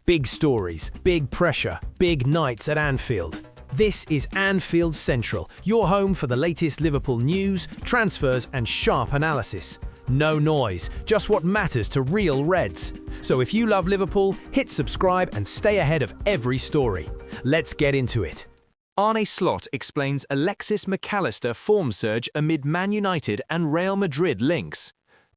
Big stories, big pressure, big nights at Anfield. This is Anfield Central, your home for the latest Liverpool news, transfers and sharp analysis. No noise, just what matters to real Reds. So if you love Liverpool, hit subscribe and stay ahead of every story. Let's get into it. Arne Slot explains Alexis Mac Allister form surge amid Man United and Real Madrid links.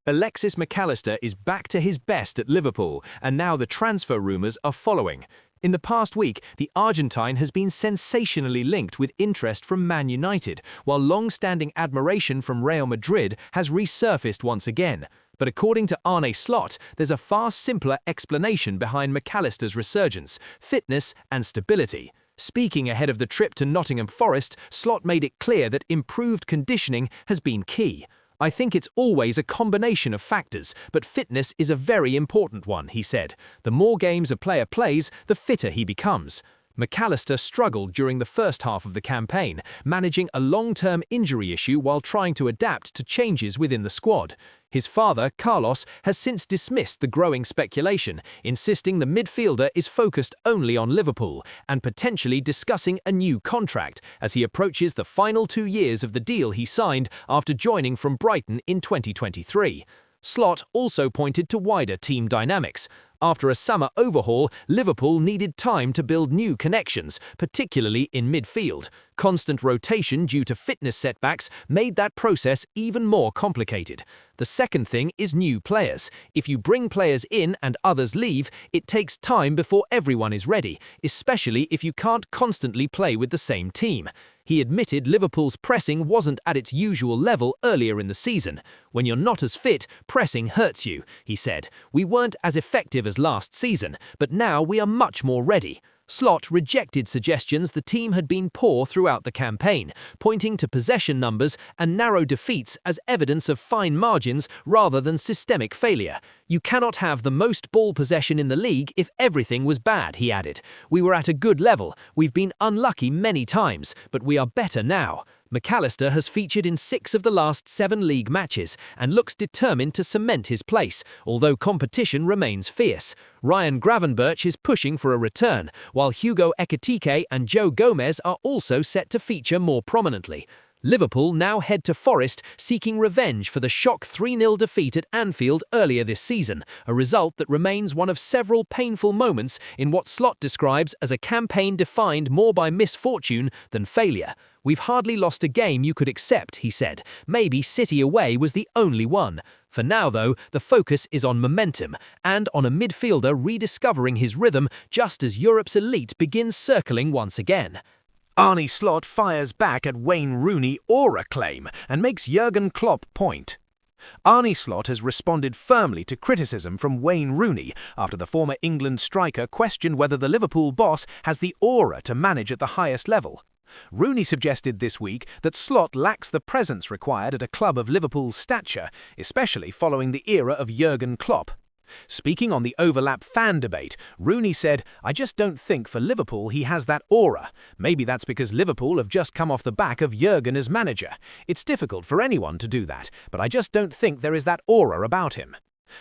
Alexis Mac Allister is back to his best at Liverpool, and now the transfer rumours are following. In the past week, the Argentine has been sensationally linked with interest from Man United, while long-standing admiration from Real Madrid has resurfaced once again. But according to Arne Slot, there's a far simpler explanation behind Mac Allister's resurgence: fitness and stability. Speaking ahead of the trip to Nottingham Forest, Slot made it clear that improved conditioning has been key. "I think it's always a combination of factors, but fitness is a very important one," he said. "The more games a player plays, the fitter he becomes." Mac Allister struggled during the first half of the campaign, managing a long-term injury issue while trying to adapt to changes within the squad. His father, Carlos, has since dismissed the growing speculation, insisting the midfielder is focused only on Liverpool and potentially discussing a new contract as he approaches the final 2 years of the deal he signed after joining from Brighton in 2023. Slot also pointed to wider team dynamics. After a summer overhaul, Liverpool needed time to build new connections, particularly in midfield. Constant rotation due to fitness setbacks made that process even more complicated. The second thing is new players. If you bring players in and others leave, it takes time before everyone is ready, especially if you can't constantly play with the same team. He admitted Liverpool's pressing wasn't at its usual level earlier in the season. "When you're not as fit, pressing hurts you," he said. "We weren't as effective as last season, but now we are much more ready." Slot rejected suggestions the team had been poor throughout the campaign, pointing to possession numbers and narrow defeats as evidence of fine margins rather than systemic failure. "You cannot have the most ball possession in the league if everything was bad," he added. "We were at a good level, we've been unlucky many times, but we are better now." Mac Allister has featured in 6 of the last 7 league matches and looks determined to cement his place, although competition remains fierce. Ryan Gravenberch is pushing for a return, while Hugo Ekitike and Joe Gomez are also set to feature more prominently. Liverpool now head to Forest, seeking revenge for the shock 3-0 defeat at Anfield earlier this season, a result that remains one of several painful moments in what Slot describes as a campaign defined more by misfortune than failure. "We've hardly lost a game you could accept," he said. "Maybe City away was the only one." For now, though, the focus is on momentum and on a midfielder rediscovering his rhythm just as Europe's elite begins circling once again. Arne Slot fires back at Wayne Rooney aura claim and makes Jurgen Klopp point. Arne Slot has responded firmly to criticism from Wayne Rooney after the former England striker questioned whether the Liverpool boss has the aura to manage at the highest level. Rooney suggested this week that Slot lacks the presence required at a club of Liverpool's stature, especially following the era of Jurgen Klopp. Speaking on the overlap fan debate, Rooney said, "I just don't think for Liverpool he has that aura. Maybe that's because Liverpool have just come off the back of Jurgen as manager. It's difficult for anyone to do that, but I just don't think there is that aura about him."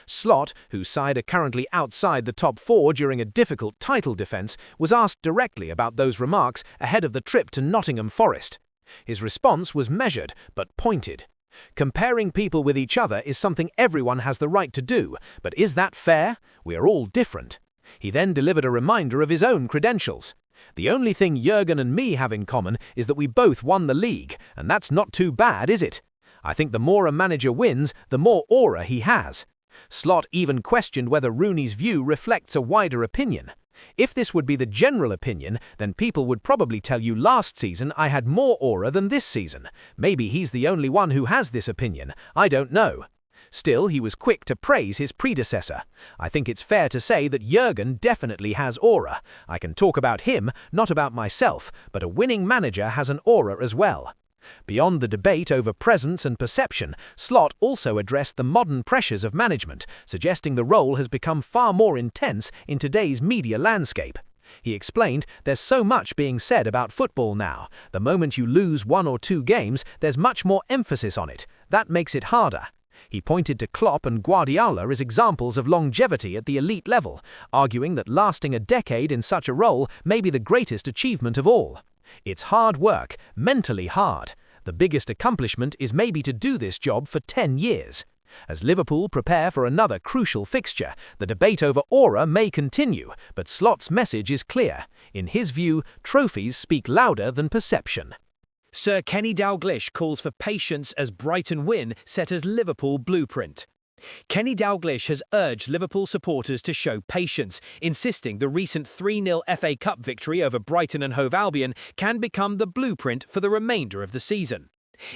Slot, whose side are currently outside the top 4 during a difficult title defence, was asked directly about those remarks ahead of the trip to Nottingham Forest. His response was measured but pointed. "Comparing people with each other is something everyone has the right to do, but is that fair? We are all different." He then delivered a reminder of his own credentials. "The only thing Jurgen and me have in common is that we both won the league, and that's not too bad, is it? I think the more a manager wins, the more aura he has." Slot even questioned whether Rooney's view reflects a wider opinion. "If this would be the general opinion, then people would probably tell you last season I had more aura than this season. Maybe he's the only one who has this opinion. I don't know." Still, he was quick to praise his predecessor. "I think it's fair to say that Jurgen definitely has aura. I can talk about him, not about myself, but a winning manager has an aura as well." Beyond the debate over presence and perception, Slot also addressed the modern pressures of management, suggesting the role has become far more intense in today's media landscape. He explained, "There's so much being said about football now. The moment you lose 1 or 2 games, there's much more emphasis on it. That makes it harder." He pointed to Klopp and Guardiola as examples of longevity at the elite level, arguing that lasting a decade in such a role may be the greatest achievement of all. It's hard work, mentally hard. The biggest accomplishment is maybe to do this job for 10 years. As Liverpool prepare for another crucial fixture, the debate over aura may continue, but Slot's message is clear. In his view, trophies speak louder than perception. Sir Kenny Dalglish calls for patience as Brighton win set as Liverpool blueprint. Kenny Dalglish has urged Liverpool supporters to show patience, insisting the recent 3-0 FA Cup victory over Brighton and Hove Albion can become the blueprint for the remainder of the season.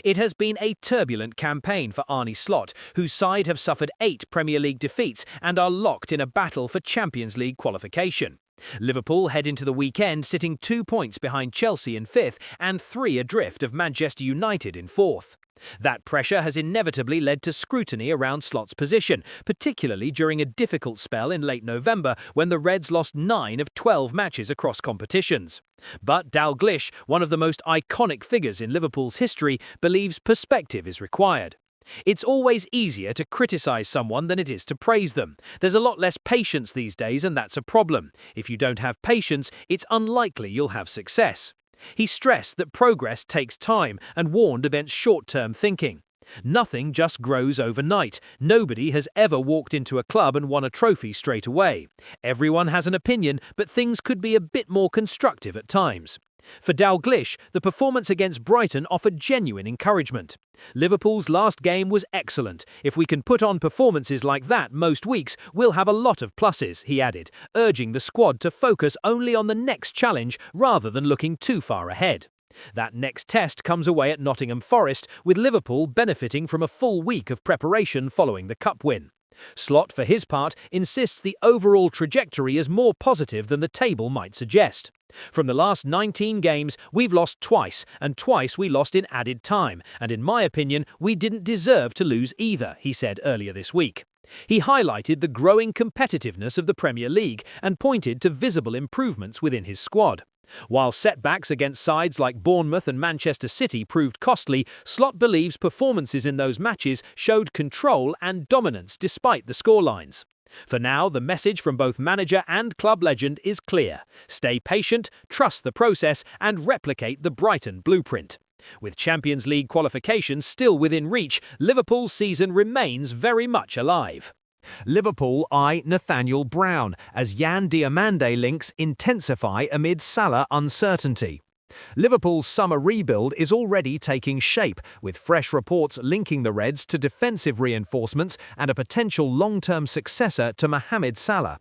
It has been a turbulent campaign for Arne Slot, whose side have suffered 8 Premier League defeats and are locked in a battle for Champions League qualification. Liverpool head into the weekend sitting 2 points behind Chelsea in 5th and 3 adrift of Manchester United in 4th. That pressure has inevitably led to scrutiny around Slot's position, particularly during a difficult spell in late November when the Reds lost 9 of 12 matches across competitions. But Dalglish, one of the most iconic figures in Liverpool's history, believes perspective is required. It's always easier to criticise someone than it is to praise them. There's a lot less patience these days, and that's a problem. If you don't have patience, it's unlikely you'll have success. He stressed that progress takes time and warned against short-term thinking. Nothing just grows overnight. Nobody has ever walked into a club and won a trophy straight away. Everyone has an opinion, but things could be a bit more constructive at times. For Dalglish, the performance against Brighton offered genuine encouragement. Liverpool's last game was excellent. If we can put on performances like that most weeks, we'll have a lot of pluses, he added, urging the squad to focus only on the next challenge rather than looking too far ahead. That next test comes away at Nottingham Forest, with Liverpool benefiting from a full week of preparation following the cup win. Slot, for his part, insists the overall trajectory is more positive than the table might suggest. From the last 19 games, we've lost twice, and twice we lost in added time, and in my opinion, we didn't deserve to lose either, he said earlier this week. He highlighted the growing competitiveness of the Premier League and pointed to visible improvements within his squad. While setbacks against sides like Bournemouth and Manchester City proved costly, Slot believes performances in those matches showed control and dominance despite the scorelines. For now, the message from both manager and club legend is clear. Stay patient, trust the process, and replicate the Brighton blueprint. With Champions League qualifications still within reach, Liverpool's season remains very much alive. Liverpool eye Nathaniel Brown as Yan Diomande links intensify amid Salah uncertainty. Liverpool's summer rebuild is already taking shape, with fresh reports linking the Reds to defensive reinforcements and a potential long-term successor to Mohamed Salah.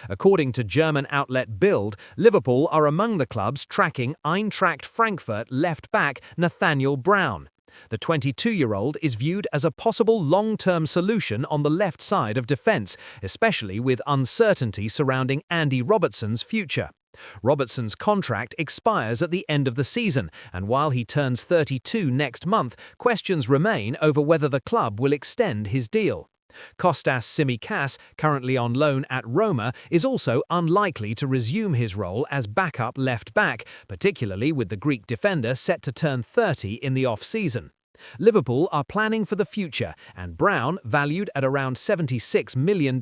According to German outlet Bild, Liverpool are among the clubs tracking Eintracht Frankfurt left-back Nathaniel Brown. The 22-year-old is viewed as a possible long-term solution on the left side of defence, especially with uncertainty surrounding Andy Robertson's future. Robertson's contract expires at the end of the season, and while he turns 32 next month, questions remain over whether the club will extend his deal. Kostas Tsimikas, currently on loan at Roma, is also unlikely to resume his role as backup left-back, particularly with the Greek defender set to turn 30 in the off-season. Liverpool are planning for the future, and Brown, valued at around $76 million,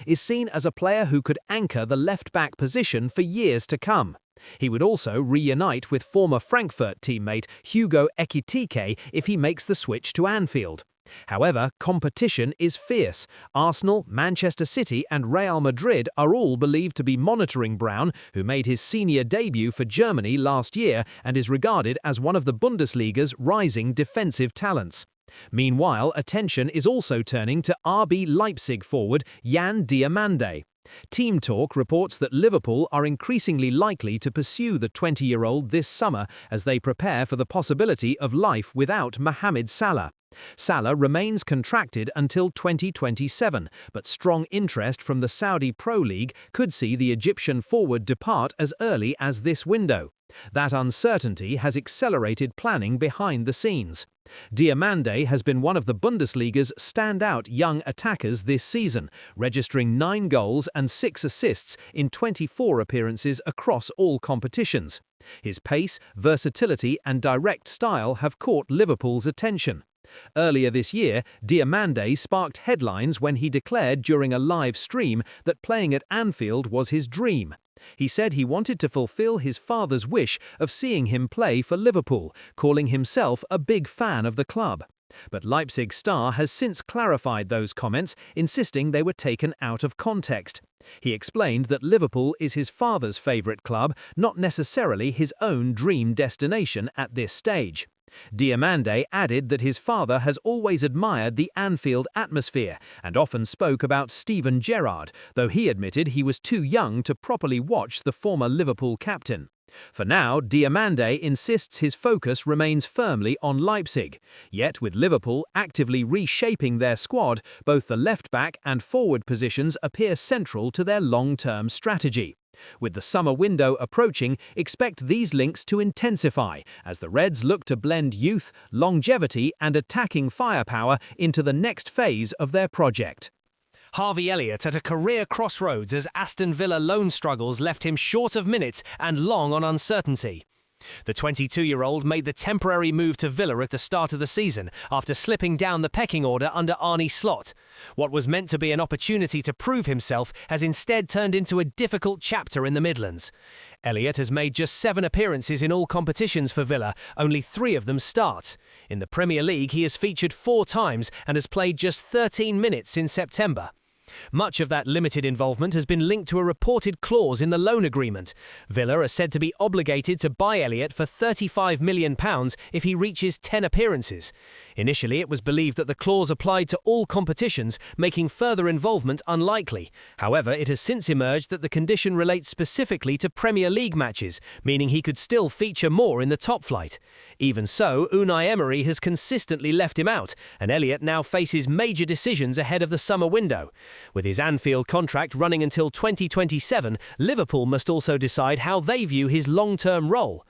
is seen as a player who could anchor the left-back position for years to come. He would also reunite with former Frankfurt teammate Hugo Ekitike if he makes the switch to Anfield. However, competition is fierce. Arsenal, Manchester City and Real Madrid are all believed to be monitoring Brown, who made his senior debut for Germany last year and is regarded as one of the Bundesliga's rising defensive talents. Meanwhile, attention is also turning to RB Leipzig forward Yan Diomande. Team Talk reports that Liverpool are increasingly likely to pursue the 20-year-old this summer as they prepare for the possibility of life without Mohamed Salah. Salah remains contracted until 2027, but strong interest from the Saudi Pro League could see the Egyptian forward depart as early as this window. That uncertainty has accelerated planning behind the scenes. Diomande has been one of the Bundesliga's standout young attackers this season, registering 9 goals and 6 assists in 24 appearances across all competitions. His pace, versatility and direct style have caught Liverpool's attention. Earlier this year, Diomande sparked headlines when he declared during a live stream that playing at Anfield was his dream. He said he wanted to fulfill his father's wish of seeing him play for Liverpool, calling himself a big fan of the club. But Leipzig star has since clarified those comments, insisting they were taken out of context. He explained that Liverpool is his father's favourite club, not necessarily his own dream destination at this stage. Diomande added that his father has always admired the Anfield atmosphere and often spoke about Steven Gerrard, though he admitted he was too young to properly watch the former Liverpool captain. For now, Diomande insists his focus remains firmly on Leipzig. Yet with Liverpool actively reshaping their squad, both the left-back and forward positions appear central to their long-term strategy. With the summer window approaching, expect these links to intensify as the Reds look to blend youth, longevity and attacking firepower into the next phase of their project. Harvey Elliott at a career crossroads as Aston Villa loan struggles left him short of minutes and long on uncertainty. The 22-year-old made the temporary move to Villa at the start of the season after slipping down the pecking order under Arne Slot. What was meant to be an opportunity to prove himself has instead turned into a difficult chapter in the Midlands. Elliott has made just 7 appearances in all competitions for Villa, only 3 of them starts. In the Premier League, he has featured 4 times and has played just 13 minutes since September. Much of that limited involvement has been linked to a reported clause in the loan agreement. Villa are said to be obligated to buy Elliott for £35 million if he reaches 10 appearances. Initially, it was believed that the clause applied to all competitions, making further involvement unlikely. However, it has since emerged that the condition relates specifically to Premier League matches, meaning he could still feature more in the top flight. Even so, Unai Emery has consistently left him out, and Elliott now faces major decisions ahead of the summer window. With his Anfield contract running until 2027, Liverpool must also decide how they view his long-term role.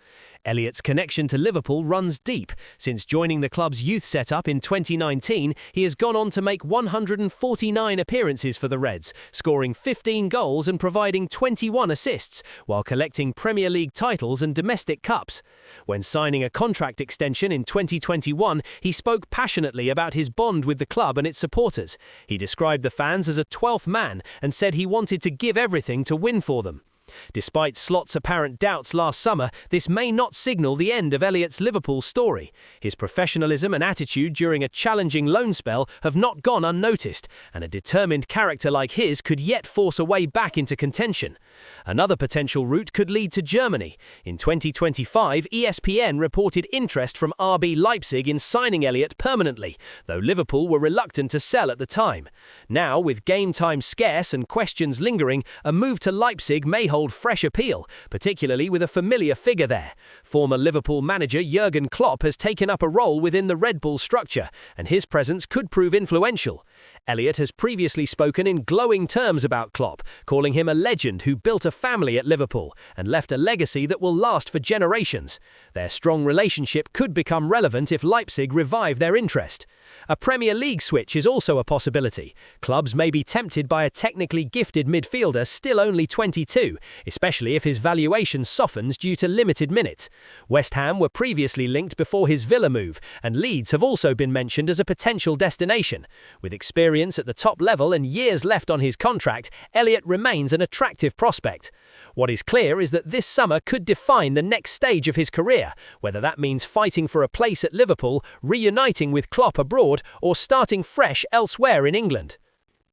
Elliott's connection to Liverpool runs deep. Since joining the club's youth setup in 2019, he has gone on to make 149 appearances for the Reds, scoring 15 goals and providing 21 assists, while collecting Premier League titles and domestic cups. When signing a contract extension in 2021, he spoke passionately about his bond with the club and its supporters. He described the fans as a 12th man and said he wanted to give everything to win for them. Despite Slot's apparent doubts last summer, this may not signal the end of Elliott's Liverpool story. His professionalism and attitude during a challenging loan spell have not gone unnoticed, and a determined character like his could yet force a way back into contention. Another potential route could lead to Germany. In 2025, ESPN reported interest from RB Leipzig in signing Elliott permanently, though Liverpool were reluctant to sell at the time. Now, with game time scarce and questions lingering, a move to Leipzig may hold fresh appeal, particularly with a familiar figure there. Former Liverpool manager Jurgen Klopp has taken up a role within the Red Bull structure, and his presence could prove influential. Elliott has previously spoken in glowing terms about Klopp, calling him a legend who built a family at Liverpool and left a legacy that will last for generations. Their strong relationship could become relevant if Leipzig revive their interest. A Premier League switch is also a possibility. Clubs may be tempted by a technically gifted midfielder still only 22, especially if his valuation softens due to limited minutes. West Ham were previously linked before his Villa move, and Leeds have also been mentioned as a potential destination. With experience at the top level and years left on his contract, Elliott remains an attractive prospect. What is clear is that this summer could define the next stage of his career, whether that means fighting for a place at Liverpool, reuniting with Klopp abroad, or starting fresh elsewhere in England.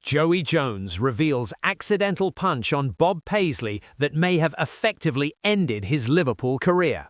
Joey Jones reveals accidental punch on Bob Paisley that may have effectively ended his Liverpool career.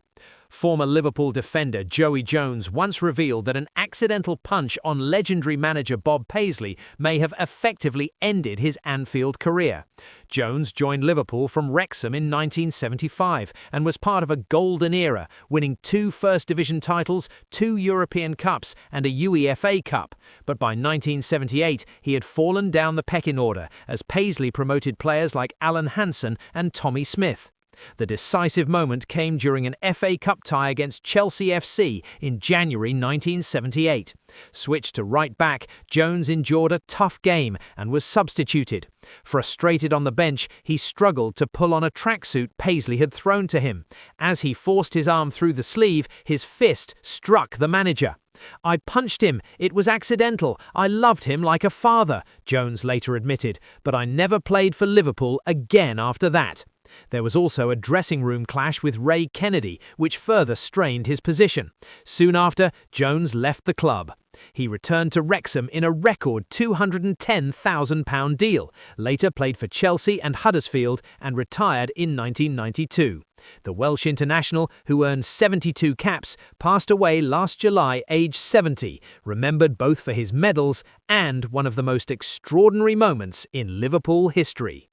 Former Liverpool defender Joey Jones once revealed that an accidental punch on legendary manager Bob Paisley may have effectively ended his Anfield career. Jones joined Liverpool from Wrexham in 1975 and was part of a golden era, winning 2 First Division titles, 2 European Cups and a UEFA Cup. But by 1978, he had fallen down the pecking order as Paisley promoted players like Alan Hansen and Tommy Smith. The decisive moment came during an FA Cup tie against Chelsea FC in January 1978. Switched to right back, Jones endured a tough game and was substituted. Frustrated on the bench, he struggled to pull on a tracksuit Paisley had thrown to him. As he forced his arm through the sleeve, his fist struck the manager. "I punched him. It was accidental. I loved him like a father," Jones later admitted, "but I never played for Liverpool again after that." There was also a dressing room clash with Ray Kennedy, which further strained his position. Soon after, Jones left the club. He returned to Wrexham in a record £210,000 deal, later played for Chelsea and Huddersfield, and retired in 1992. The Welsh international, who earned 72 caps, passed away last July, aged 70, remembered both for his medals and one of the most extraordinary moments in Liverpool history.